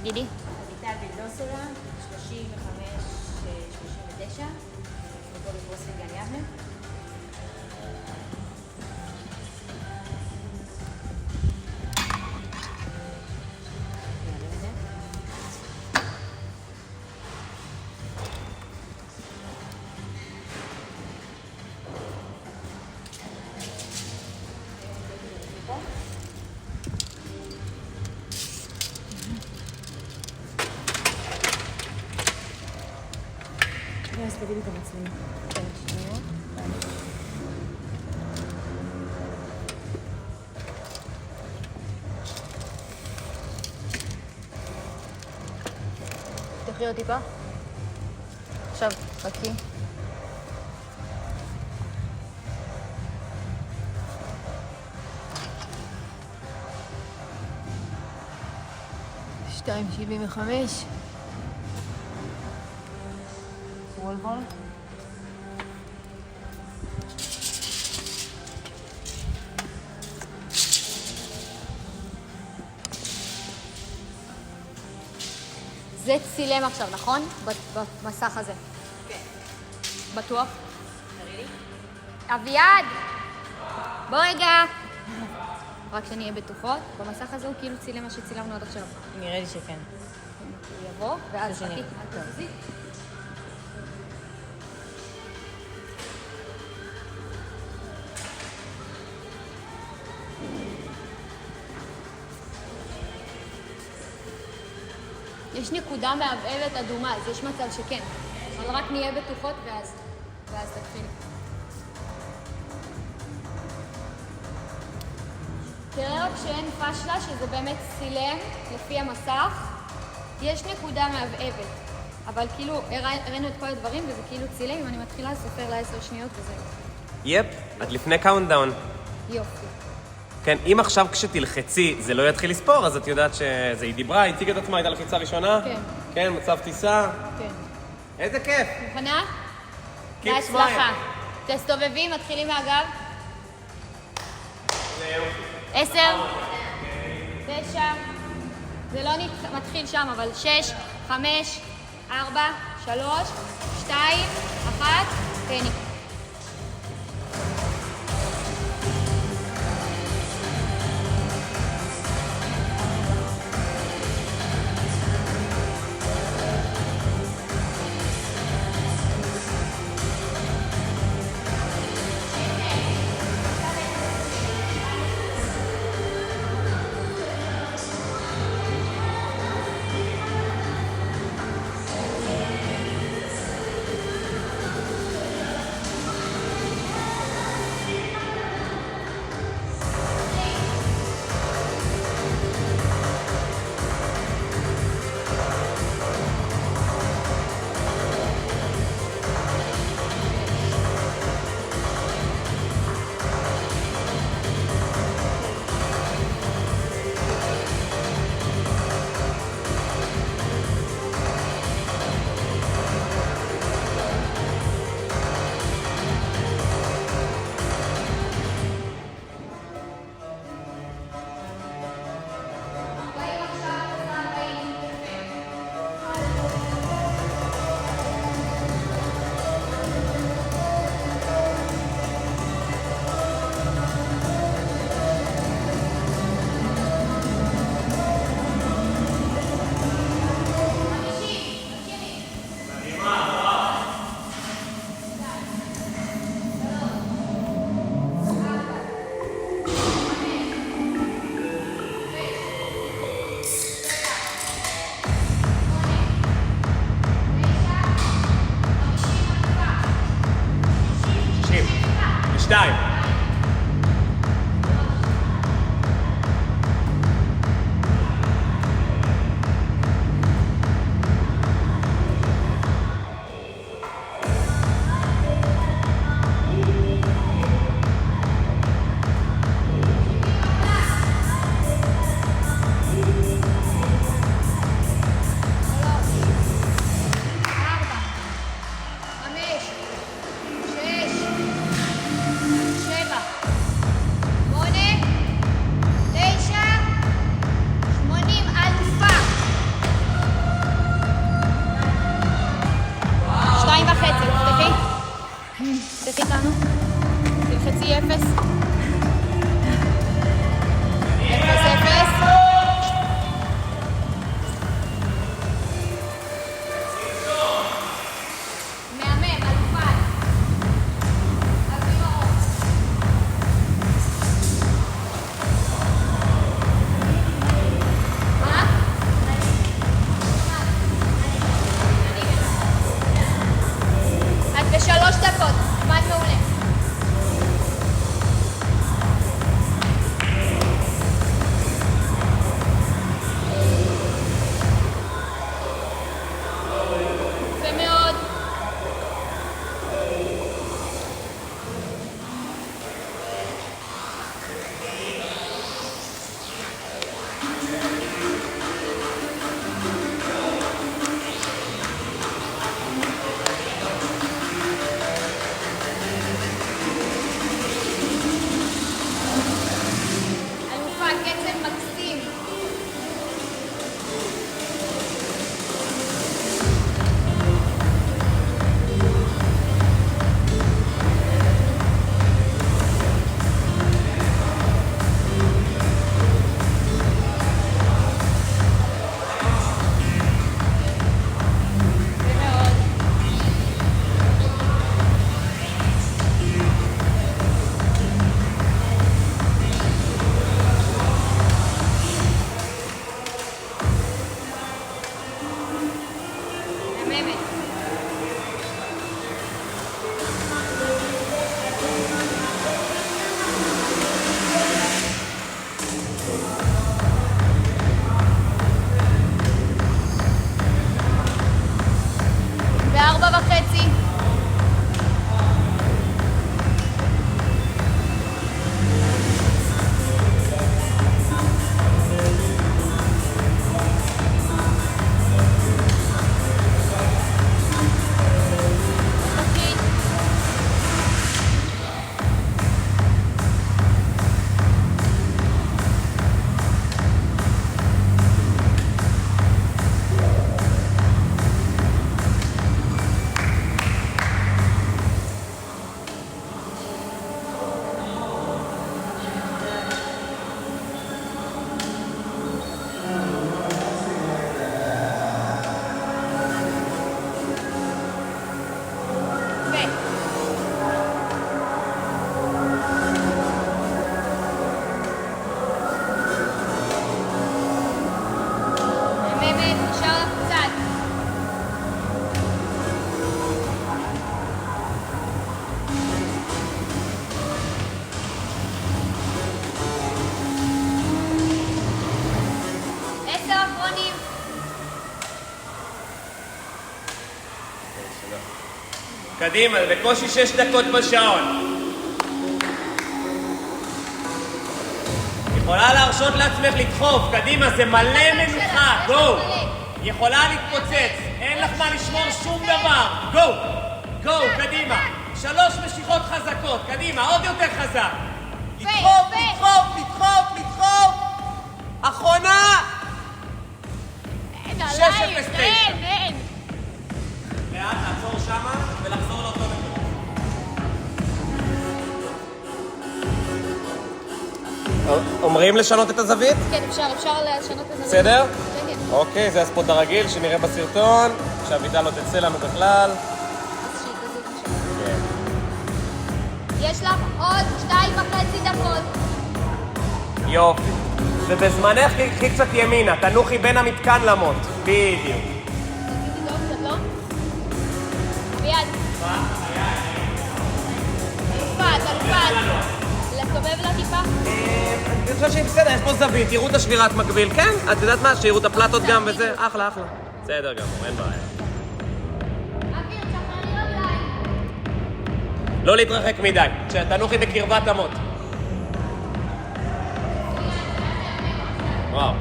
תגידי. אביטל בלדוסולה, 35-39, בכל פרוסי גן יבנה. אז תגידי את המצלמה. כן, שנייה. תחי עוד טיפה. עכשיו, חכי. $2.75. וולבול. זה צילם עכשיו, נכון? במסך הזה. כן. בטוח? תראי לי. אביעד! בוא רגע. רק שנהיה בטוחות. במסך הזה הוא כאילו צילם מה שצילמנו עד עכשיו. נראה לי שכן. הוא יבוא, ואז זה שני. חכי, אל תזוזי. יש נקודה מעבבת אדומה, אז יש מצב שכן. אבל רק נהיה בטוחות ואז תתחילי. תראה רק שאין פשלה, שזה באמת צילם לפי המסך. יש נקודה מעבבת, אבל כאילו הראינו את כל הדברים וזה כאילו צילם. אם אני מתחילה לספר ל10 שניות וזהו. יפ, את לפני קאונטדאון. יופי. כן, אם עכשיו כשתלחצי זה לא יתחיל לספור, אז את יודעת שזה היא דיברה, הציגה את עצמה, הייתה לחיצה ראשונה? כן. כן, מצב טיסה. כן. איזה כיף. מוכנה? Keep בהצלחה. תסתובבי, מתחילים מהגב. 10, 9, זה לא מתחיל שם, אבל 6, 5, 4, 3, 2, 1, תהני. 10 אחרונים. קדימה, בקושי 6 דקות בשעון. יכולה להרשות לעצמך לדחוף, קדימה, זה מלא מנוחה, גו! יכולה להתפוצץ, אין לך מה לשמור שום דבר, גו! גו, קדימה. 3 משיכות חזקות, קדימה, עוד יותר חזק. לדחוף, לדחוף, לדחוף, לדחוף! אחרונה! אין 6:09. עליי, אין. לאט, לעצור שמה ולחזור לאותו מקום. אומרים לשנות את הזווית? כן, אפשר לשנות את זה. בסדר? כן, כן. אוקיי, זה הספוט הרגיל שנראה בסרטון, שהוידה לא תצא לנו בכלל. אז שהיא תזוז משם. כן. יש לך עוד 2.5 דקות. יופי. ובזמנך קחי קצת ימינה, תנוחי בין המתקן למוט. בדיוק. עשיתי טוב קצת, לא? ביד. אלופת. לסובב לה טיפה? אני חושב שהיא בסדר, יש פה זווית, תראו את השבירת מקביל, כן? את יודעת מה? שיראו את הפלטות גם וזה, אחלה. בסדר גמור, אין בעיה. אוויר, תשחררי רגליים. לא להתרחק מדי, תנוחי בקרבת המוט. וואו.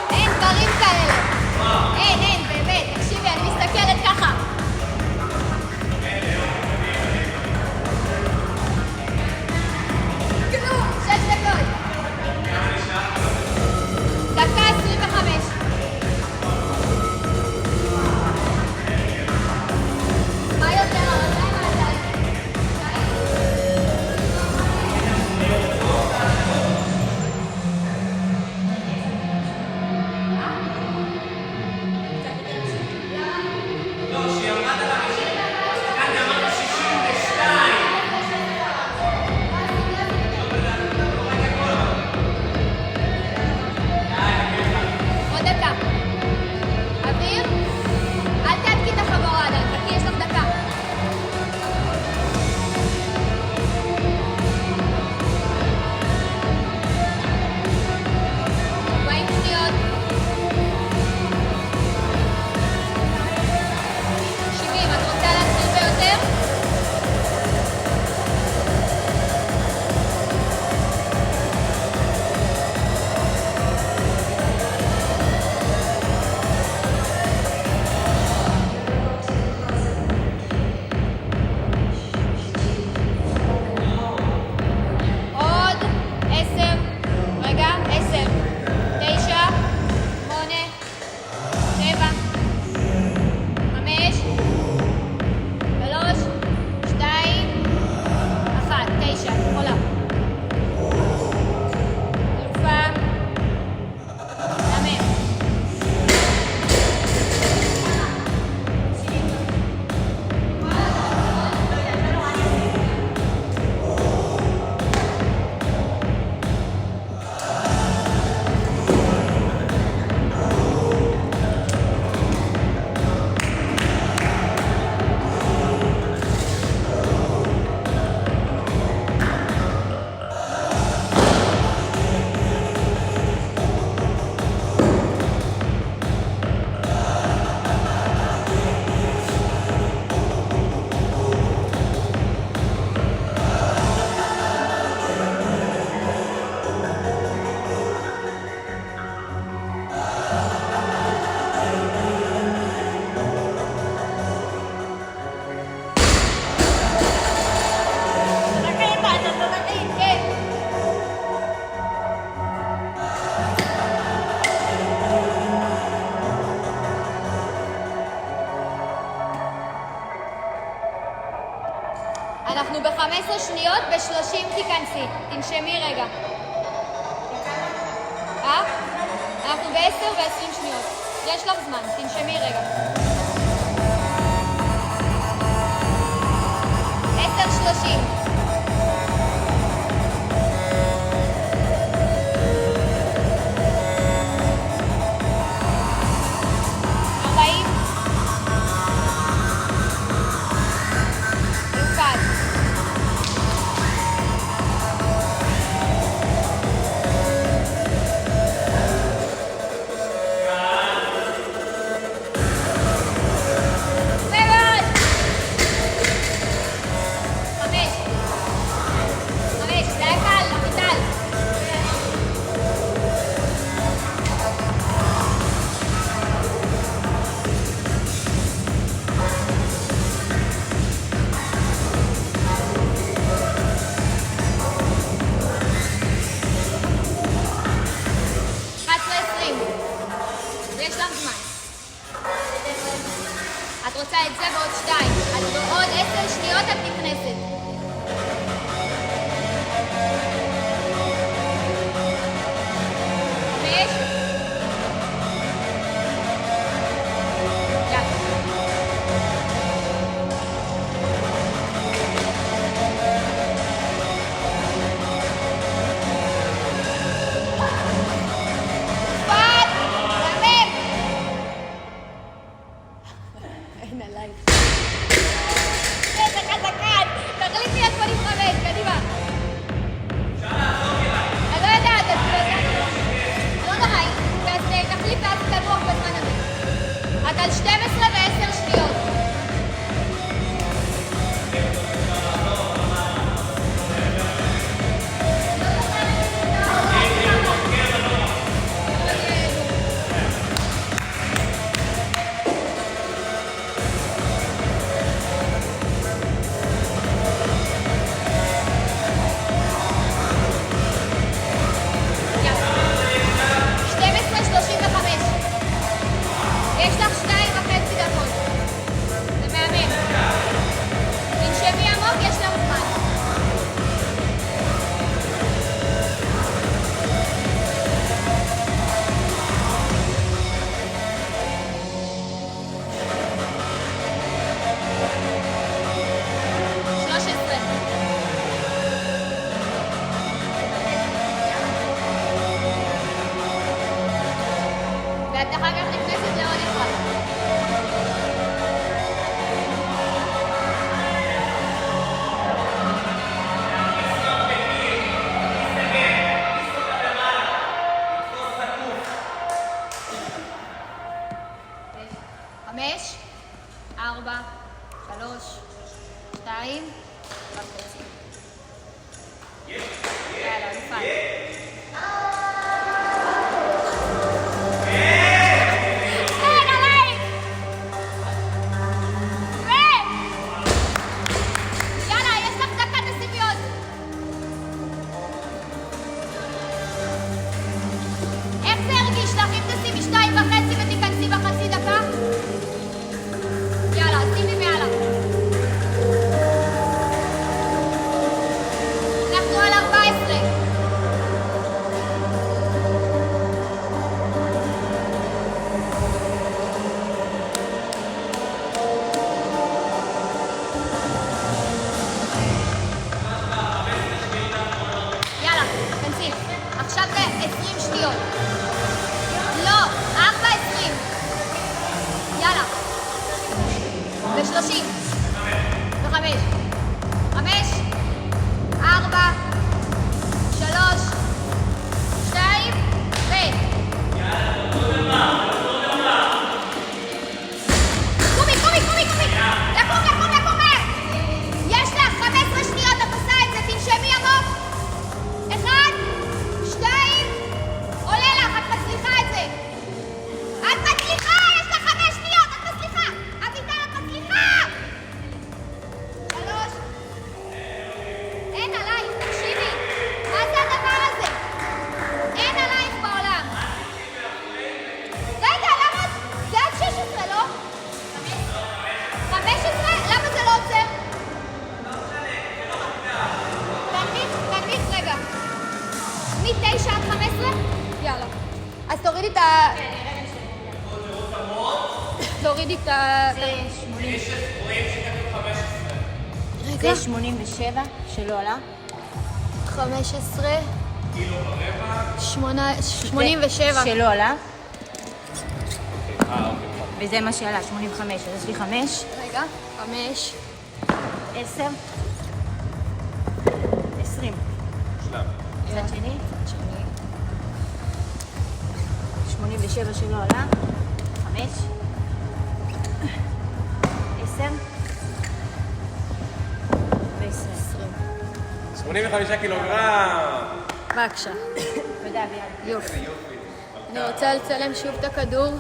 אין דברים כאלה. אין, באמת. תקשיבי, אני מסתכלת ככה. כלום, 6 דקות. דקה 25. מה יותר? הרגליים או הידיים? עוד דקה. אוויר? אל תעדכי את החגורה עדיין, חכי, יש לך דקה. 40 שניות. 70, את רוצה להתחיל ביותר? עוד 10, רגע, 10, 9, 8, 7, 5, 3, 2, 1, 9, את יכולה. אלופה, אמן. כן. אנחנו ב-15 שניות, ב-30 תיכנסי. תנשמי רגע. אנחנו ב-10 ו-20 שניות. יש לך זמן, תנשמי רגע. 10:30. את רוצה את זה ועוד 2. אז בעוד 10 שניות את נכנסת. ויש? יאללה. פאט! רמם! אין עליי. איזה חזקן! תחליפי על 85, קדימה. אני לא יודעת, אז לא נורא, אז תחליף ואז תנוח בזמן הזה. את על 12 ו10 שניות. יש לך 2.5 דקות. זה מהמם. תנשמי עמוק, יש לנו זמן. ואת אחר כך נכנסת לעוד אחד. חמש, 4, 3, 2, 1.5. יאללה, נפעל. עכשיו זה 20 שניות. לא, 4:20. יאללה. ו-30. ו-5. 5, 4, 3, 2, ו... קומי. לקום. יש לך 15 שניות, את עושה את זה, תנשמי עמוק. 1, 2, עולה לך, את מצליחה את זה. את מצליחה, יש לך 5 שניות, את מצליחה. אביטל, את מצליחה. 3. אין עלייך, תקשיבי. מה זה הדבר הזה? אין עלייך בעולם. רגע, למה? זה עד 16, לא? 15? למה זה לא עוצר? תנמיך רגע. מ-9 עד 15? יאללה. אז תורידי את ה... תורידי את ה... זה 87 שלא עלה. 15. 87. שלא עלה. וזה מה שעלה, 85. אז יש לי 5. רגע, 5. 10. 20. צד שני. 87 שלא עלה. 5. 10. ו-20. 85 קילוגרם. בבקשה. תודה, ביאללה. יופי. אני רוצה לצלם שוב את הכדור.